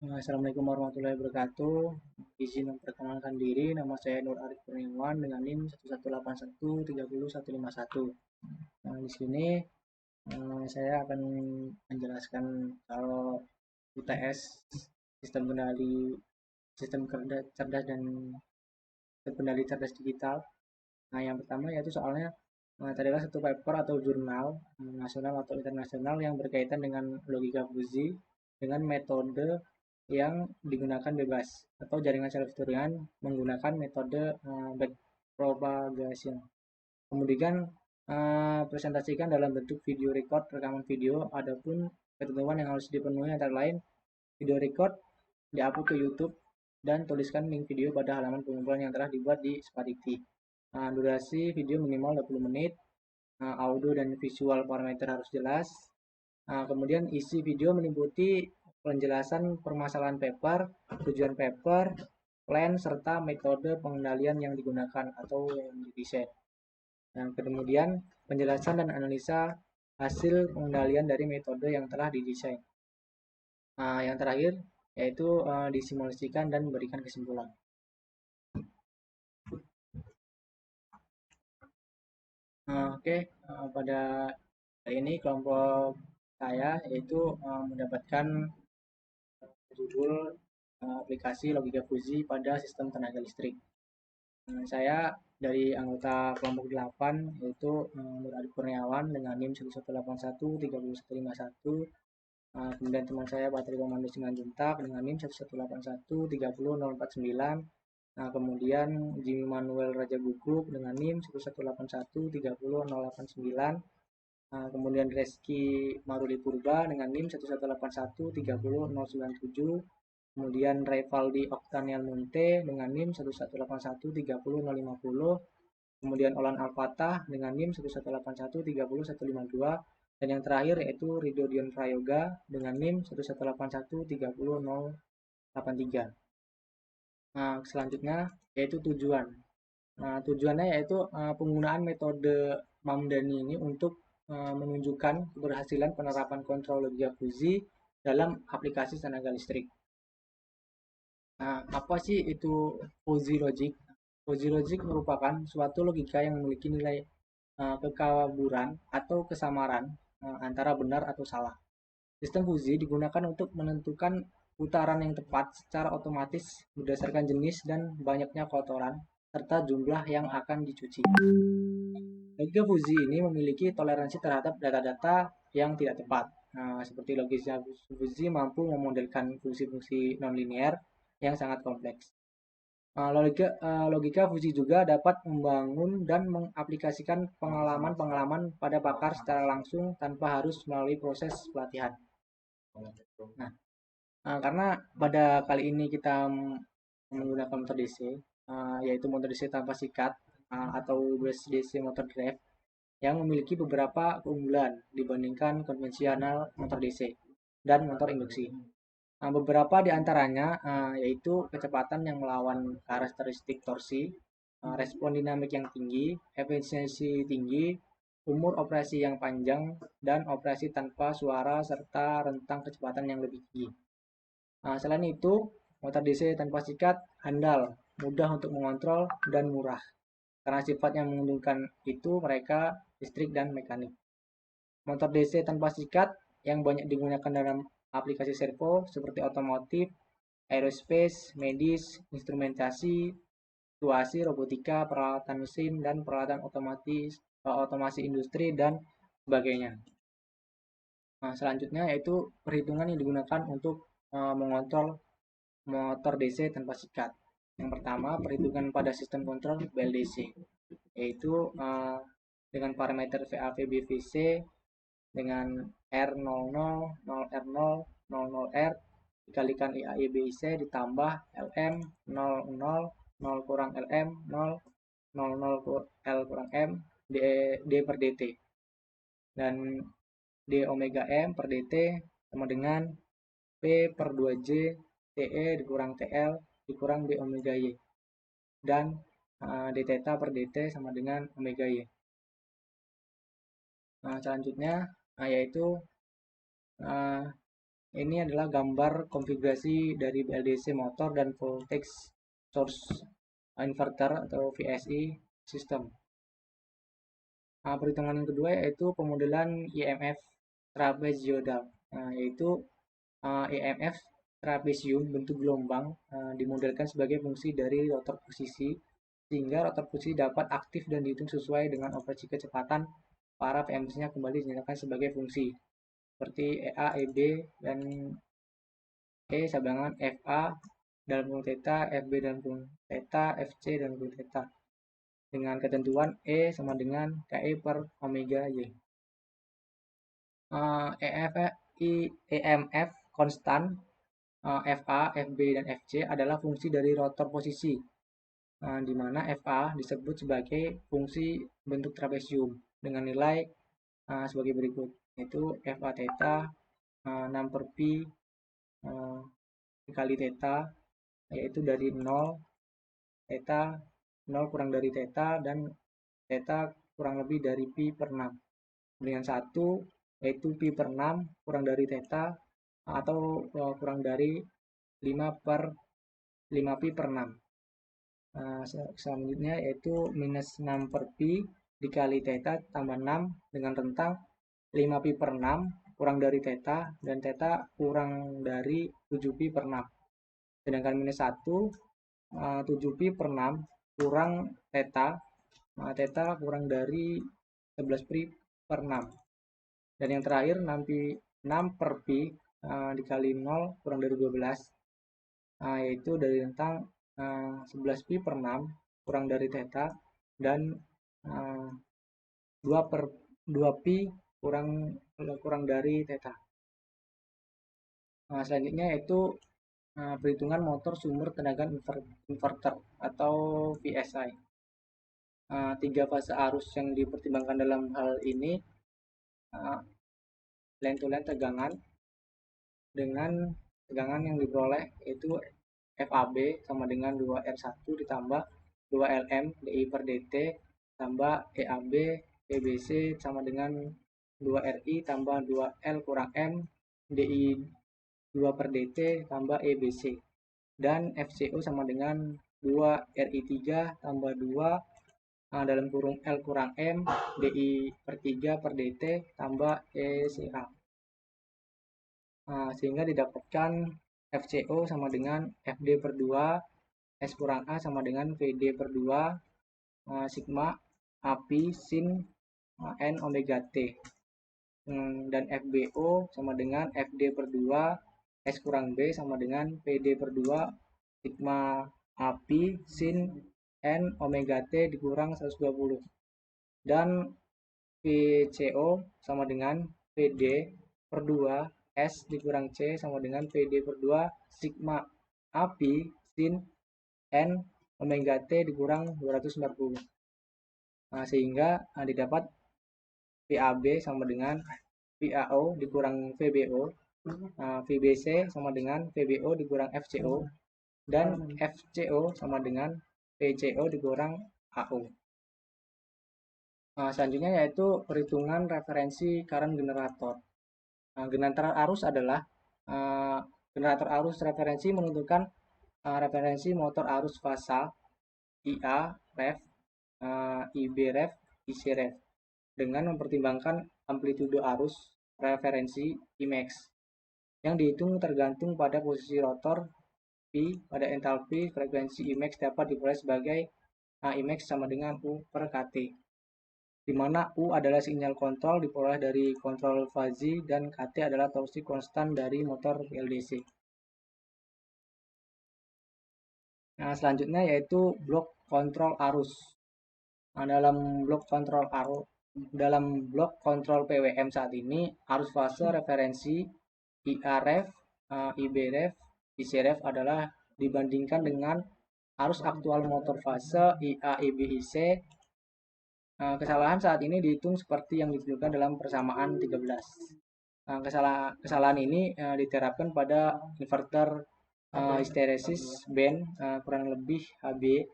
Assalamualaikum warahmatullahi wabarakatuh. Izin memperkenalkan diri, nama saya Nur Arif Kurniawan dengan NIM 1181301151. Di sini saya akan menjelaskan kalau UTS sistem kendali sistem cerdas dan sistem kendali cerdas digital. Yang pertama yaitu soalnya adalah satu paper atau jurnal nasional atau internasional yang berkaitan dengan logika fuzzy dengan metode yang digunakan bebas atau jaringan self-turingan menggunakan metode backpropagation. Kemudian presentasikan dalam bentuk video record rekaman video. Adapun ketentuan yang harus dipenuhi antara lain video record diupload ke YouTube dan tuliskan link video pada halaman pengumpulan yang telah dibuat di Sparity. Durasi video minimal 20 menit, audio dan visual parameter harus jelas. Kemudian isi video meliputi penjelasan permasalahan paper, tujuan paper, plan, serta metode pengendalian yang digunakan atau yang didesain. Yang kemudian penjelasan dan analisa hasil pengendalian dari metode yang telah didesain. Yang terakhir yaitu disimulasikan dan memberikan kesimpulan. Oke, pada hari ini kelompok saya yaitu mendapatkan judul aplikasi logika fuzzy pada sistem tenaga listrik. Saya dari anggota kelompok 8 yaitu Nur Adi Kurniawan dengan NIM 1181301151. Kemudian teman saya Batri Komando Simanjuntak dengan NIM 1181300049. Kemudian Jimmy Manuel Raja Guguk dengan NIM 1181300089. Kemudian Reski Maruli Purba dengan NIM 1181300097. Kemudian Revaldi Oktaniel Munte dengan NIM 1181300050. Kemudian Olan Al-Fatah dengan NIM 1181300152. Dan yang terakhir yaitu Ridho Dion Prayoga dengan NIM 11813083. Selanjutnya yaitu tujuan. Tujuannya yaitu penggunaan metode Mamdani ini untuk menunjukkan keberhasilan penerapan kontrol logika fuzzy dalam aplikasi tenaga listrik. Apa sih itu fuzzy logic? Fuzzy logic merupakan suatu logika yang memiliki nilai kekaburan atau kesamaran antara benar atau salah. Sistem fuzzy digunakan untuk menentukan putaran yang tepat secara otomatis berdasarkan jenis dan banyaknya kotoran serta jumlah yang akan dicuci. Logika fuzzy ini memiliki toleransi terhadap data-data yang tidak tepat. Seperti logika fuzzy mampu memodelkan fungsi-fungsi nonlinear yang sangat kompleks. Logika fuzzy juga dapat membangun dan mengaplikasikan pengalaman-pengalaman pada pakar secara langsung tanpa harus melalui proses pelatihan. Karena pada kali ini kita menggunakan motor DC, yaitu motor DC tanpa sikat atau DC motor drive yang memiliki beberapa keunggulan dibandingkan konvensional motor DC dan motor induksi. Beberapa di antaranya yaitu kecepatan yang melawan karakteristik torsi, respon dinamik yang tinggi, efisiensi tinggi, umur operasi yang panjang, dan operasi tanpa suara serta rentang kecepatan yang lebih tinggi. Selain itu, motor DC tanpa sikat handal, mudah untuk mengontrol, dan murah. Karena sifat yang menguntungkan itu mereka listrik dan mekanik. Motor DC tanpa sikat yang banyak digunakan dalam aplikasi servo seperti otomotif, aerospace, medis, instrumentasi, situasi, robotika, peralatan mesin, dan peralatan otomasi industri, dan sebagainya. Selanjutnya yaitu perhitungan yang digunakan untuk mengontrol motor DC tanpa sikat. Yang pertama, perhitungan pada sistem kontrol BLDC, yaitu dengan parameter VA-VB-VC dengan R00, 0R0, 00R dikalikan IAI-BIC ditambah LM 00, 0 kurang LM 0, 00 L kurang M D per DT. Dan D omega M per DT sama dengan P per 2J TE dikurang TL dikurang D omega Y. Dan D theta per DT sama dengan omega Y. Selanjutnya yaitu Ini adalah gambar konfigurasi dari BLDC motor dan voltage source inverter atau VSI system. Perhitungan yang kedua yaitu pemodelan IMF trapezoidal, yaitu IMF trapesium bentuk gelombang dimodelkan sebagai fungsi dari rotor posisi, sehingga rotor posisi dapat aktif dan dihitung sesuai dengan operasi kecepatan. Para PMC-nya kembali dinyatakan sebagai fungsi seperti EA, EB, dan E sama dengan FA dalam kurung theta, FB dalam kurung theta, FC dalam kurung theta, dengan ketentuan E sama dengan KE per omega Y. EMF konstan FA, FB, dan FC adalah fungsi dari rotor posisi, di mana FA disebut sebagai fungsi bentuk trapesium dengan nilai sebagai berikut, yaitu FA theta 6 per pi dikali theta, yaitu dari 0 theta 0 kurang dari theta dan theta kurang lebih dari pi per 6 dengan 1, yaitu pi per 6 kurang dari theta atau kurang dari 5 per 5 pi per 6. Selanjutnya yaitu minus 6 per pi dikali theta tambah 6 dengan rentang 5 pi per 6 kurang dari theta dan theta kurang dari 7 pi per 6. Sedangkan minus 1 7 pi per 6 kurang theta, theta kurang dari 11 pi per 6. Dan yang terakhir 6 per pi dikali 0 kurang dari 12, yaitu dari rentang 11 pi per 6 kurang dari theta dan 2 pi kurang dari theta. Selanjutnya yaitu perhitungan motor sumber tenaga inverter atau VSI. 3 fase arus yang dipertimbangkan dalam hal ini line to line tegangan dengan tegangan yang diperoleh yaitu FAB sama dengan 2R1 ditambah 2LM DI per DT tambah EAB PBC sama dengan 2RI tambah 2L kurang M DI 2 per DT tambah EBC, dan FCO sama dengan 2RI3 tambah 2 dalam kurung L kurang M DI per 3 per DT tambah ECH, sehingga didapatkan FCO sama dengan FD per 2 S kurang A sama dengan VD per 2 sigma API sin N omega T, dan FBO sama dengan FD per 2 S kurang B sama dengan PD per 2 sigma API sin N omega T dikurang 120, dan VCO sama dengan PD per 2 S dikurang C sama dengan PD per 2 sigma API sin N omega T dikurang 240, sehingga didapat VAB sama dengan VAO dikurang VBO, VBC sama dengan VBO dikurang FCO, dan FCO sama dengan PCO dikurang AO. Selanjutnya yaitu perhitungan referensi current generator. Generator arus adalah generator arus referensi menentukan referensi motor arus fasa IA ref, IB ref, IC ref dengan mempertimbangkan amplitudo arus referensi Imax yang dihitung tergantung pada posisi rotor P pada entalpi frekuensi Imax dapat diperoleh sebagai Imax sama dengan U per KT, di mana U adalah sinyal kontrol diperoleh dari kontrol fazi dan KT adalah torsi konstan dari motor PLDC. Selanjutnya yaitu blok kontrol arus. Dalam blok kontrol PWM saat ini arus fase referensi IA ref, IB ref, IC ref adalah dibandingkan dengan arus aktual motor fase IA, IB, IC. Kesalahan saat ini dihitung seperti yang ditunjukkan dalam persamaan 13. Kesalahan ini diterapkan pada inverter hysteresis band kurang lebih HB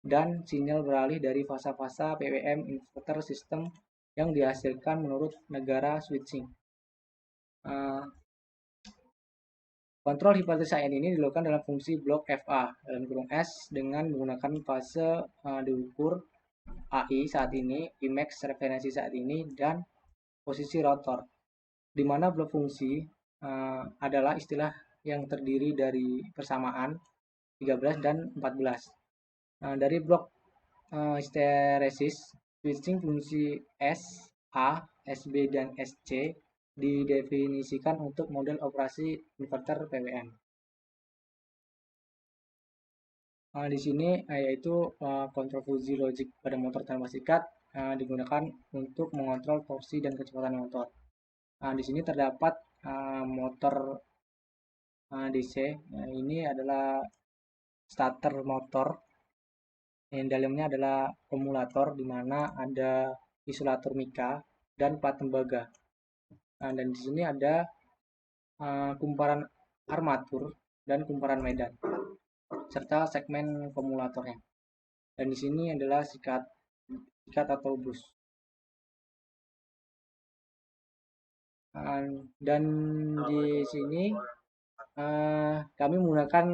dan sinyal beralih dari fasa-fasa PWM inverter sistem yang dihasilkan menurut negara switching. Kontrol hipertensi ini dilakukan dalam fungsi blok FA dalam kurung S dengan menggunakan fase diukur AI saat ini, Imax referensi saat ini, dan posisi rotor. Di mana blok fungsi adalah istilah yang terdiri dari persamaan 13 dan 14. Dari blok histeresis, switching fungsi S, A, SB, dan SC didefinisikan untuk model operasi inverter PWM. Di sini yaitu kontrol fungsi logik pada motor tanpa sikat digunakan untuk mengontrol torsi dan kecepatan motor. Di sini terdapat motor DC. Ini adalah starter motor. Yang dalamnya adalah akumulator di mana ada isolator mika dan plat tembaga. Dan di sini ada kumparan armatur dan kumparan medan serta segmen akumulatornya. Dan di sini adalah sikat atau bus. Dan di sini kami menggunakan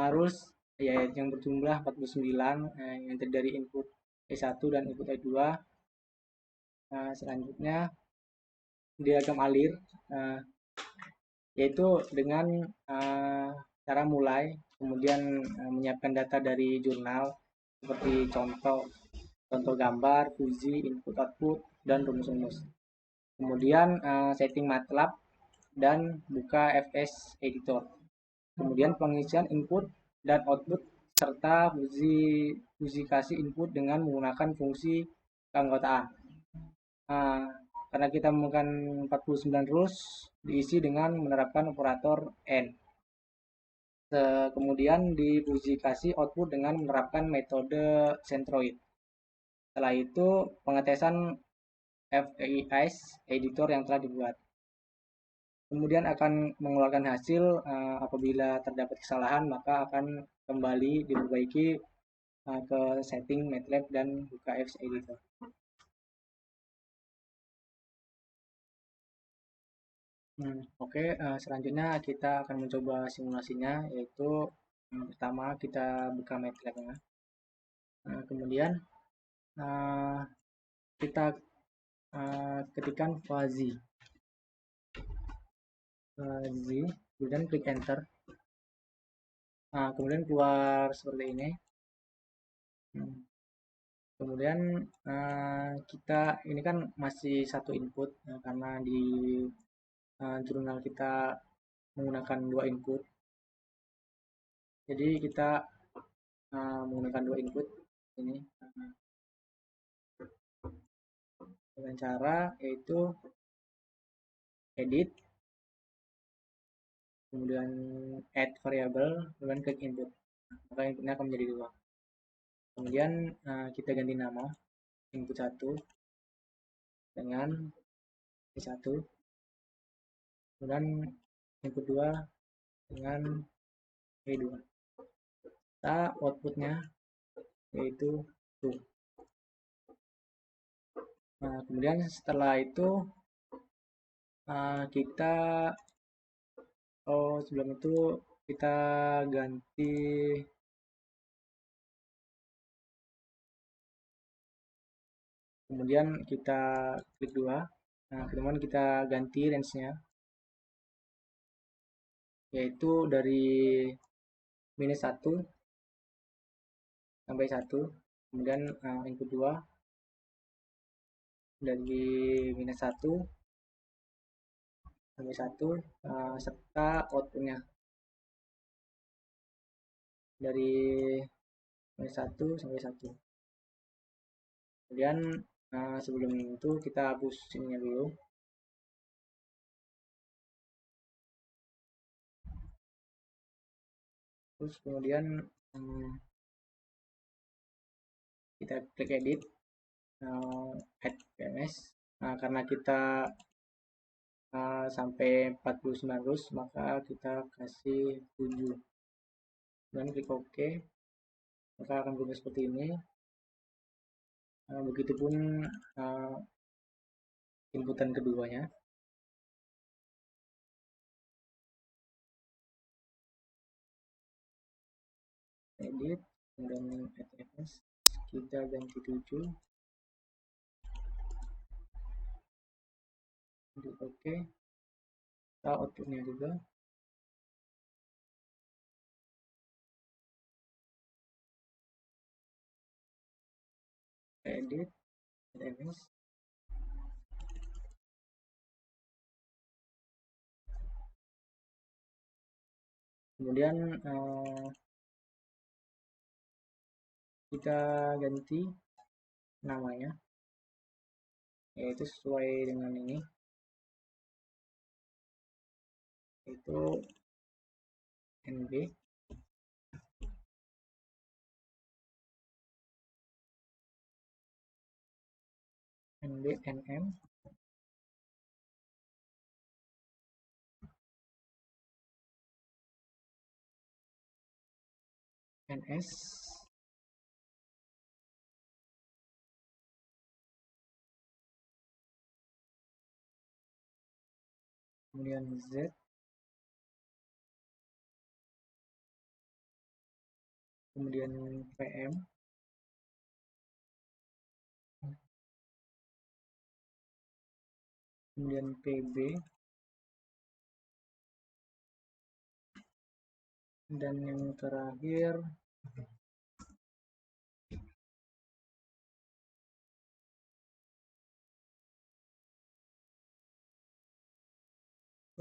arus yang berjumlah 49 yang terdiri dari input E1 dan input E2. Selanjutnya diagram alir yaitu dengan cara mulai, kemudian menyiapkan data dari jurnal seperti contoh gambar, fungsi, input output, dan rumus-rumus. Kemudian setting MATLAB dan buka FS editor. Kemudian pengisian input dan output serta fungsi input dengan menggunakan fungsi keanggotaan. Karena kita menggunakan 49 rules diisi dengan menerapkan operator N. Kemudian difungsikan output dengan menerapkan metode centroid. Setelah itu pengetesan FEIS editor yang telah dibuat. Kemudian akan mengeluarkan hasil apabila terdapat kesalahan maka akan kembali diperbaiki ke setting MATLAB dan buka FS editor. Oke, selanjutnya kita akan mencoba simulasinya, yaitu yang pertama kita buka MATLAB-nya. Kemudian kita ketikkan fuzzy, kemudian klik enter. Kemudian keluar seperti ini. Kemudian kita ini kan masih satu input karena di jurnal kita menggunakan 2 input. Jadi kita menggunakan 2 input ini dengan cara yaitu edit, kemudian add variable, kemudian klik input. Maka inputnya akan menjadi 2. Kemudian kita ganti nama input 1 dengan E1, kemudian input 2 dengan E2. Kita outputnya yaitu true. Kemudian setelah itu kita sebelum itu kita ganti kemudian kita klik 2. Kemudian kita ganti range-nya yaitu dari minus 1 sampai 1, kemudian input 2 dari minus 1 sampai 1 serta outputnya dari minus 1 sampai 1. Kemudian sebelum itu kita hapus ininya dulu. Terus kemudian kita klik edit, add PMS. Karena kita sampai 49 rules maka kita kasih 7 dan klik OK, maka akan berubah seperti ini. Begitupun inputan keduanya. edit, kemudian fs kita ganti 7, di oke, kita outputnya juga edit fs, kemudian kita ganti namanya, yaitu sesuai dengan ini, itu nb nm ns, kemudian z, kemudian pm, kemudian pb, dan yang terakhir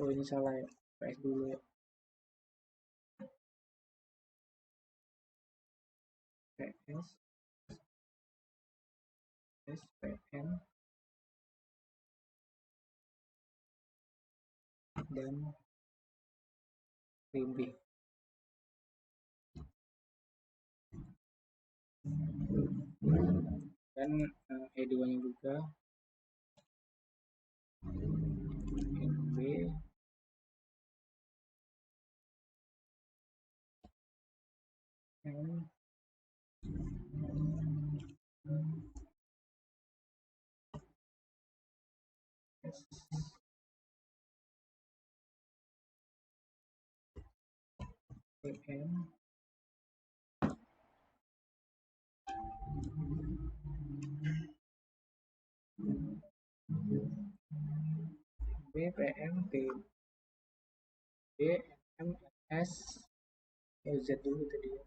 oh ini salah ya, ps dulu ya, ps spm dan pb, dan e2 nya juga nb n s pm bpm pb ms z dulu tadi ya,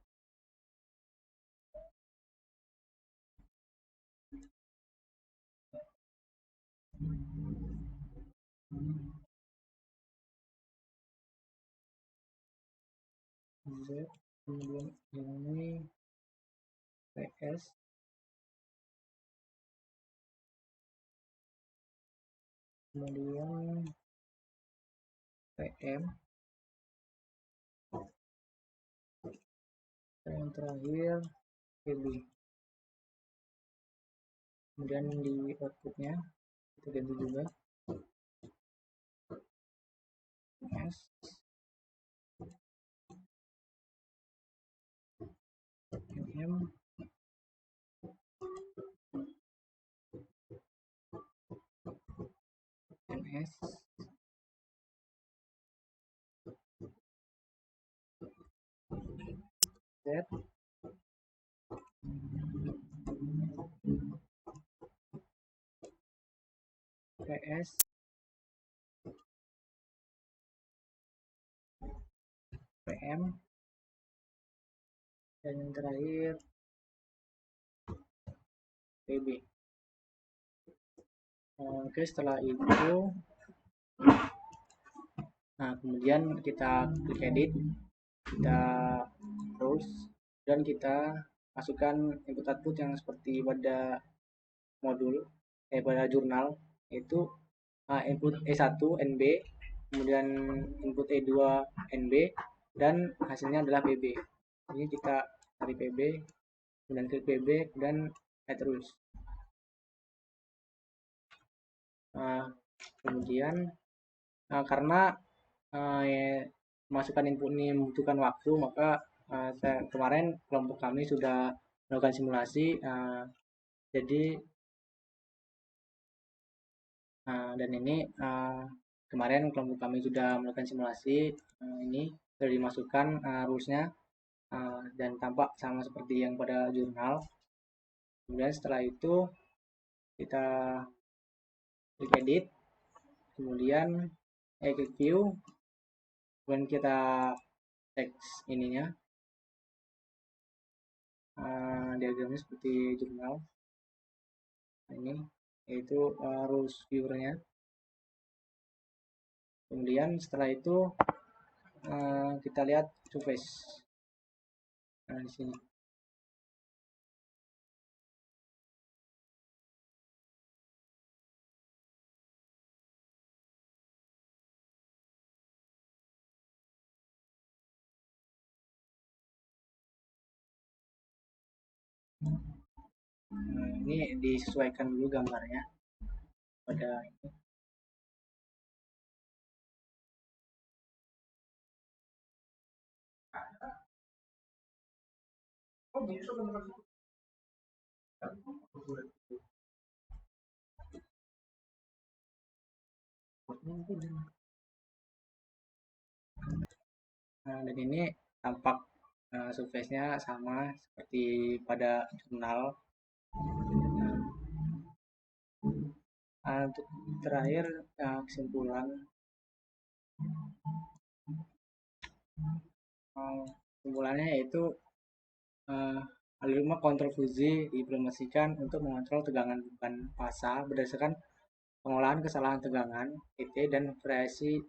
z, kemudian ini ps, kemudian pm, dan yang terakhir pb. Kemudian di outputnya kita ganti juga s, mm, ns, z, ps, pm, dan yang terakhir pb. Oke, setelah itu nah kemudian kita klik edit, kita terus, dan kita masukkan input output yang seperti pada modul pada jurnal, yaitu input E1 NB, kemudian input E2 NB, dan hasilnya adalah PB. Ini kita cari PB, kemudian klik PB, dan terus. Kemudian karena ya, masukkan input ini membutuhkan waktu, maka kemarin kelompok kami sudah melakukan simulasi, jadi dan ini kemarin kelompok kami sudah melakukan simulasi, ini sudah dimasukkan rulesnya, dan tampak sama seperti yang pada jurnal. Kemudian setelah itu kita klik edit, kemudian klik view, kemudian kita teks ininya, diagramnya seperti jurnal ini, yaitu rules viewernya. Kemudian setelah itu kita lihat surface. Nah, di sini. Nah, ini disesuaikan dulu gambarnya pada ini. Nah, dan ini tampak surface-nya sama seperti pada jurnal. Untuk terakhir kesimpulan, kesimpulannya yaitu algoritma kontrol fuzi diimplementasikan untuk mengontrol tegangan beban fasa berdasarkan pengolahan kesalahan tegangan (ET) dan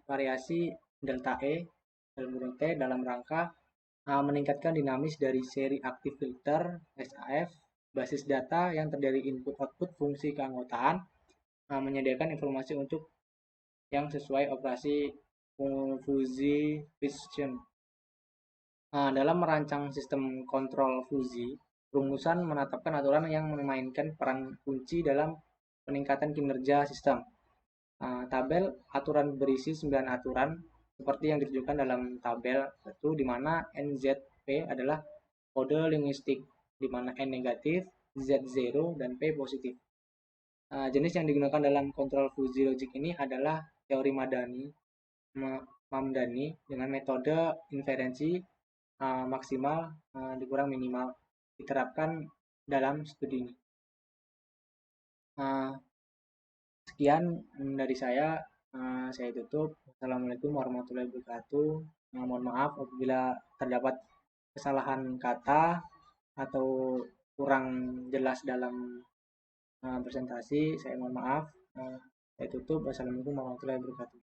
variasi delta E dalam T dalam rangka meningkatkan dinamis dari seri aktif filter (SAF) basis data yang terdiri input-output fungsi keanggotaan, menyediakan informasi untuk yang sesuai operasi fuzi precision. Dalam merancang sistem kontrol fuzi, rumusan menetapkan aturan yang memainkan peran kunci dalam peningkatan kinerja sistem. Tabel aturan berisi 9 aturan seperti yang ditunjukkan dalam tabel itu, di mana NZP adalah kode linguistik, di mana N negatif, Z 0, dan P positif. Jenis yang digunakan dalam kontrol fuzi logik ini adalah teori Mamdani dengan metode inferensi maksimal dikurang minimal diterapkan dalam studi ini. Sekian dari saya tutup. Assalamualaikum warahmatullahi wabarakatuh. Mohon maaf apabila terdapat kesalahan kata atau kurang jelas dalam presentasi, saya mohon maaf. Saya tutup. Wassalamualaikum warahmatullahi wabarakatuh.